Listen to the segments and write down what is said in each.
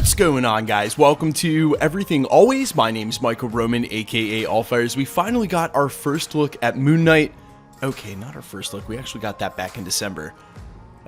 What's going on, guys? Welcome to Everything Always. My name's Michael Roman, aka Allfires. We finally got our first look at Moon Knight. Okay, not our first look. We actually got that back in December.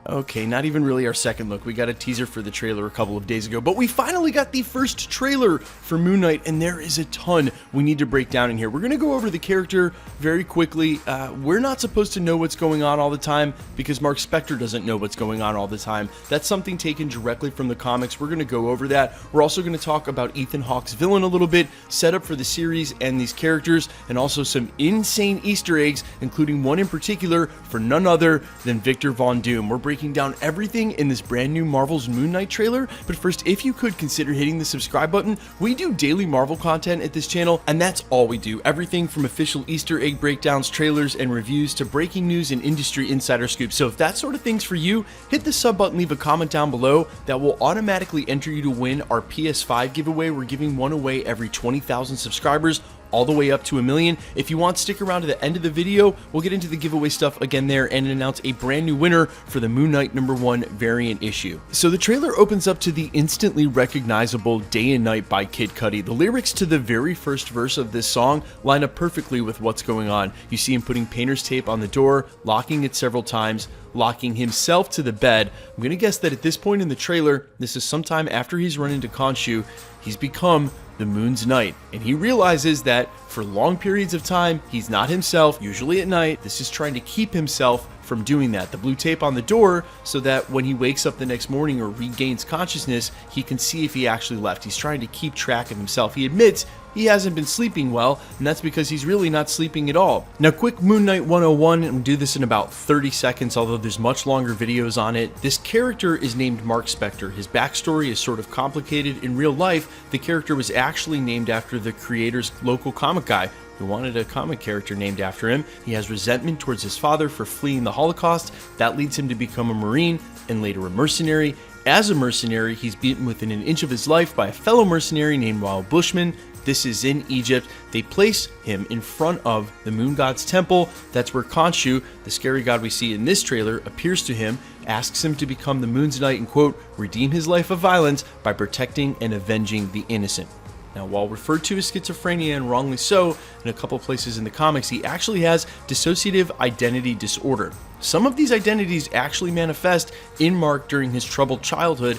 Okay, not even really our second look. We got a teaser for the trailer a couple of days ago, but we finally got the first trailer for Moon Knight, and there is a ton we need to break down in here. We're going to go over the character very quickly. We're not supposed to know what's going on all the time because Mark Spector doesn't know what's going on all the time. That's something taken directly from the comics. We're going to go over that. We're also going to talk about Ethan Hawke's villain a little bit, setup for the series and these characters, and also some insane Easter eggs, including one in particular for none other than Victor Von Doom. We're breaking down everything in this brand new Marvel's Moon Knight trailer, but first, if you could consider hitting the subscribe button. We do daily Marvel content at this channel, and that's all we do. Everything from official Easter egg breakdowns, trailers, and reviews to breaking news and industry insider scoops. So if that sort of thing's for you, hit the sub button, leave a comment down below. That will automatically enter you to win our PS5 giveaway. We're giving one away every 20,000 subscribers, all the way up to 1 million. If you want, stick around to the end of the video. We'll get into the giveaway stuff again there and announce a brand new winner for the Moon Knight #1 variant issue. So the trailer opens up to the instantly recognizable Day and Night by Kid Cudi. The lyrics to the very first verse of this song line up perfectly with what's going on. You see him putting painter's tape on the door, locking it several times, locking himself to the bed. I'm gonna guess that at this point in the trailer, this is sometime after he's run into Khonshu, he's become the Moon's Knight, and he realizes that for long periods of time he's not himself, usually at night. This is trying to keep himself from doing that. The blue tape on the door so that when he wakes up the next morning or regains consciousness, he can see if he actually left. He's trying to keep track of himself. He admits he hasn't been sleeping well, and that's because he's really not sleeping at all. Now, quick Moon Knight 101, and we'll do this in about 30 seconds, although there's much longer videos on it. This character is named Mark Spector. His backstory is sort of complicated. In real life, the character was actually named after the creator's local comic guy who wanted a comic character named after him. He has resentment towards his father for fleeing the Holocaust. That leads him to become a Marine and later a mercenary. As a mercenary, he's beaten within an inch of his life by a fellow mercenary named Wild Bushman. This is in Egypt. They place him in front of the moon god's temple. That's where Khonshu, the scary god we see in this trailer, appears to him, asks him to become the Moon's Knight and, quote, redeem his life of violence by protecting and avenging the innocent. Now, while referred to as schizophrenia, and wrongly so, in a couple places in the comics, he actually has dissociative identity disorder. Some of these identities actually manifest in Mark during his troubled childhood.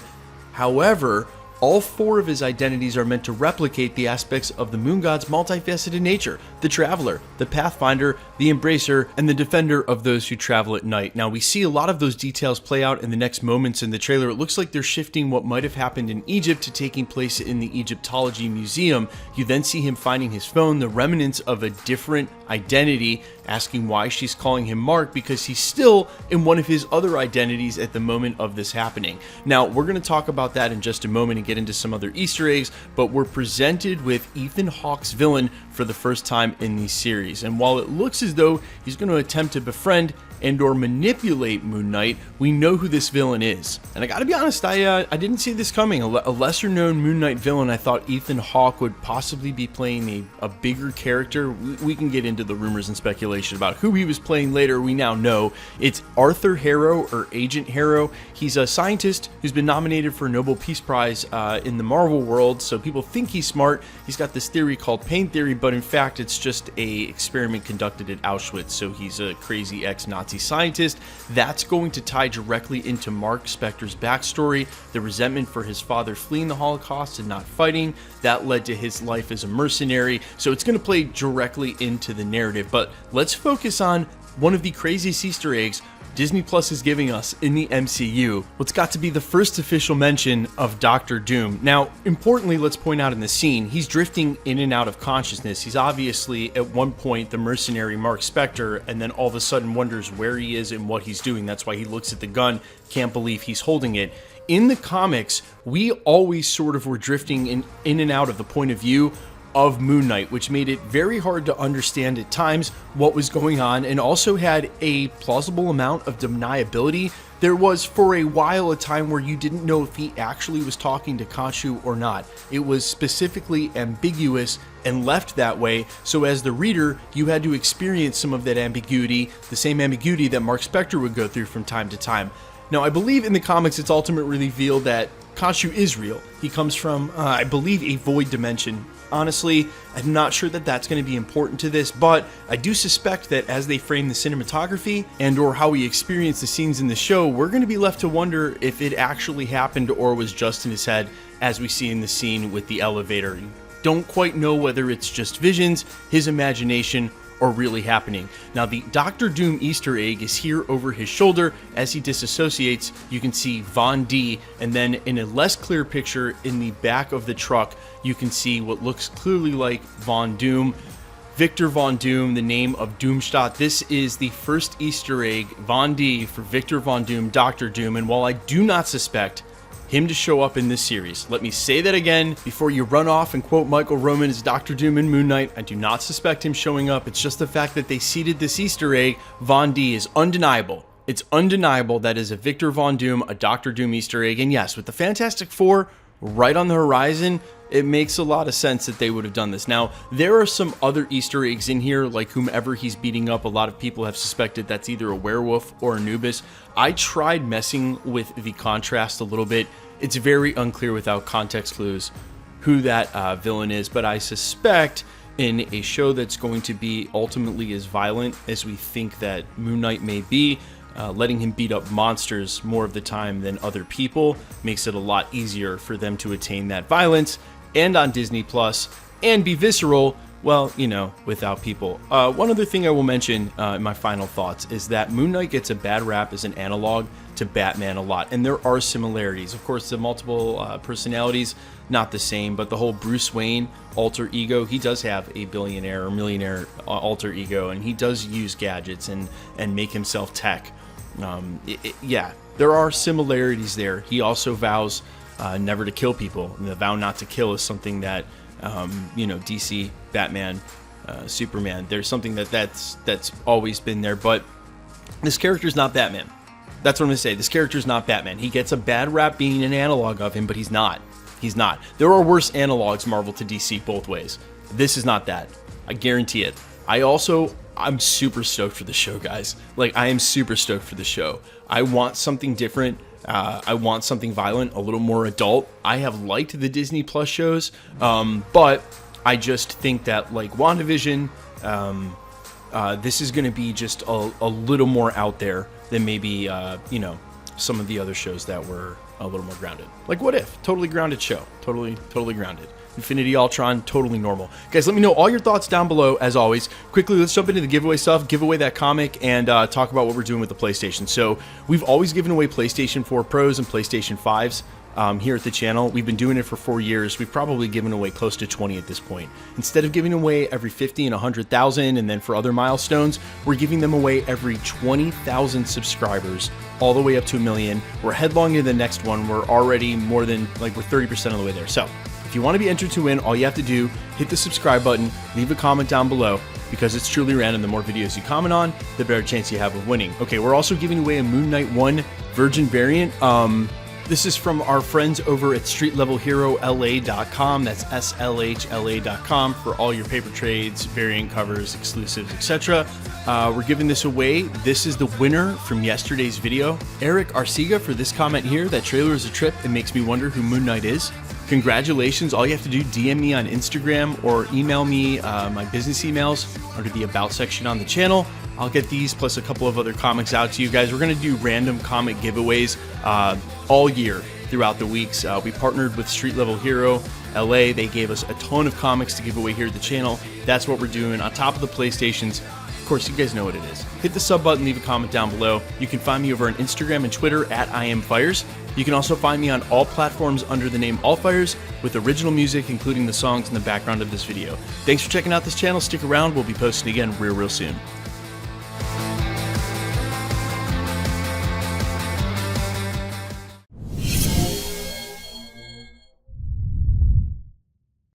However, all 4 of his identities are meant to replicate the aspects of the moon god's multifaceted nature: the traveler, the pathfinder, the embracer, and the defender of those who travel at night. Now, we see a lot of those details play out in the next moments in the trailer. It looks like they're shifting what might have happened in Egypt to taking place in the Egyptology Museum. You then see him finding his phone, the remnants of a different identity, asking why she's calling him Mark, because he's still in one of his other identities at the moment of this happening. Now, we're going to talk about that in just a moment and get into some other Easter eggs, but we're presented with Ethan Hawke's villain for the first time in the series. And while it looks as though he's going to attempt to befriend and or manipulate Moon Knight, we know who this villain is. And I gotta be honest, I didn't see this coming. A lesser known Moon Knight villain. I thought Ethan Hawke would possibly be playing a bigger character. We can get into the rumors and speculation about who he was playing later. We now know it's Arthur Harrow, or Agent Harrow. He's a scientist who's been nominated for a Nobel Peace Prize in the Marvel world, so people think he's smart. He's got this theory called pain theory, but in fact it's just a experiment conducted at Auschwitz. So he's a crazy ex-Nazi scientist. That's going to tie directly into Mark Spector's backstory, the resentment for his father fleeing the Holocaust and not fighting. That led to his life as a mercenary. So it's going to play directly into the narrative. But let's focus on one of the craziest Easter eggs Disney Plus is giving us in the MCU, what's got to be the first official mention of Doctor Doom. Now, importantly, let's point out in the scene, he's drifting in and out of consciousness. He's obviously, at one point, the mercenary Mark Spector, and then all of a sudden wonders where he is and what he's doing. That's why he looks at the gun, can't believe he's holding it. In the comics, we always sort of were drifting in and out of the point of view of Moon Knight, which made it very hard to understand at times what was going on, and also had a plausible amount of deniability. There was for a while a time where you didn't know if he actually was talking to Khonshu or not. It was specifically ambiguous and left that way, so as the reader, you had to experience some of that ambiguity, the same ambiguity that Mark Spector would go through from time to time. Now, I believe in the comics it's ultimately revealed that Khonshu is real. He comes from, I believe, a void dimension. Honestly, I'm not sure that that's going to be important to this, but I do suspect that as they frame the cinematography and or how we experience the scenes in the show, we're going to be left to wonder if it actually happened or was just in his head, as we see in the scene with the elevator. You don't quite know whether it's just visions, his imagination, or really happening. Now, the Doctor Doom Easter egg is here over his shoulder. As he disassociates, you can see Von D, and then in a less clear picture in the back of the truck, you can see what looks clearly like Von Doom. Victor Von Doom, the name of Doomstadt. This is the first Easter egg, Von D, for Victor Von Doom, Doctor Doom, and while I do not suspect him to show up in this series. Let me say that again before you run off and quote Michael Roman as Doctor Doom in Moon Knight. I do not suspect him showing up. It's just the fact that they seeded this Easter egg, Von D, is undeniable. It's undeniable that is a Victor Von Doom, a Doctor Doom Easter egg. And yes, with the Fantastic Four right on the horizon, it makes a lot of sense that they would have done this. Now, there are some other Easter eggs in here, like whomever he's beating up. A lot of people have suspected that's either a werewolf or Anubis. I tried messing with the contrast a little bit. It's very unclear without context clues who that villain is, but I suspect in a show that's going to be ultimately as violent as we think that Moon Knight may be, letting him beat up monsters more of the time than other people makes it a lot easier for them to attain that violence, and on Disney Plus, and be visceral, well, you know, without people. One other thing I will mention in my final thoughts is that Moon Knight gets a bad rap as an analog to Batman a lot, and there are similarities. Of course, the multiple personalities, not the same, but the whole Bruce Wayne alter ego, he does have a billionaire or millionaire alter ego, and he does use gadgets and make himself tech. Yeah, there are similarities there. He also vows never to kill people, and the vow not to kill is something that you know, DC, Batman, Superman, there's something that's always been there, but this character's not Batman. That's what I'm going to say. This character's not Batman. He gets a bad rap being an analog of him, but he's not. He's not. There are worse analogs, Marvel to DC, both ways. This is not that. I guarantee it. I'm super stoked for the show, guys. Like, I am super stoked for the show. I want something different. I want something violent, a little more adult. I have liked the Disney Plus shows, but I just think that, like WandaVision, this is going to be just a little more out there than maybe, you know, some of the other shows that were a little more grounded. Like What If? Totally grounded show. Totally grounded. Infinity Ultron, totally normal. Guys, let me know all your thoughts down below, as always. Quickly, let's jump into the giveaway stuff, give away that comic, and talk about what we're doing with the PlayStation. So, we've always given away PlayStation 4 Pros and PlayStation 5s here at the channel. We've been doing it for 4 years. We've probably given away close to 20 at this point. Instead of giving away every 50 and 100,000, and then for other milestones, we're giving them away every 20,000 subscribers, all the way up to 1 million. We're headlong into the next one. We're already more than, like, we're 30% of the way there. So, if you want to be entered to win, all you have to do, hit the subscribe button, leave a comment down below, because it's truly random. The more videos you comment on, the better chance you have of winning. Okay, we're also giving away a Moon Knight 1 Virgin variant. This is from our friends over at StreetLevelHeroLA.com. That's SLHLA.com for all your paper trades, variant covers, exclusives, etc. We're giving this away. This is the winner from yesterday's video. Eric Arcega for this comment here. That trailer is a trip. It makes me wonder who Moon Knight is. Congratulations. All you have to do, DM me on Instagram or email me my business emails under the About section on the channel. I'll get these plus a couple of other comics out to you guys. We're going to do random comic giveaways all year throughout the weeks. We partnered with Street Level Hero LA. They gave us a ton of comics to give away here at the channel. That's what we're doing on top of the PlayStations. Of course, you guys know what it is. Hit the sub button, leave a comment down below. You can find me over on Instagram and Twitter at IamFires. You can also find me on all platforms under the name AllFires with original music, including the songs in the background of this video. Thanks for checking out this channel. Stick around. We'll be posting again real soon.